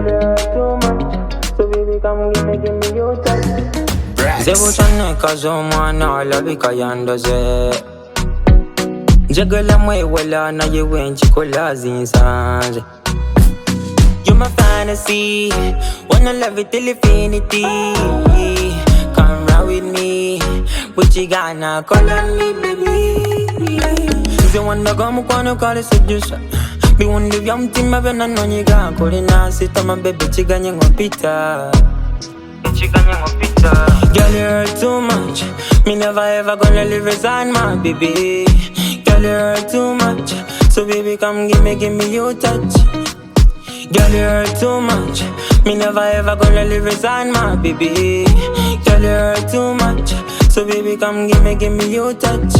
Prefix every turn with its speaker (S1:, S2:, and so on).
S1: Girl, you hurt too much. So baby, come give me your touch.
S2: Zewushane kazomwana olabika yandoze njagala mwewala naye wenchikola zinsanze. You're my fantasy, wanna love it till infinity. Come ride with me, but you gotta call on me, baby. Nze wanda mukwano kale sedusa biwundi bya mutima byonna nonyiga nkolina sitama bebe kiganye ngopita. Girl, you hurt too much. Me never ever gonna leave resign, my baby. Girl, you hurt too much. So baby, come give me your touch. Girl, you hurt too much. Me never ever gonna leave resign, my baby. Girl, you hurt too much. So baby, come give me your touch.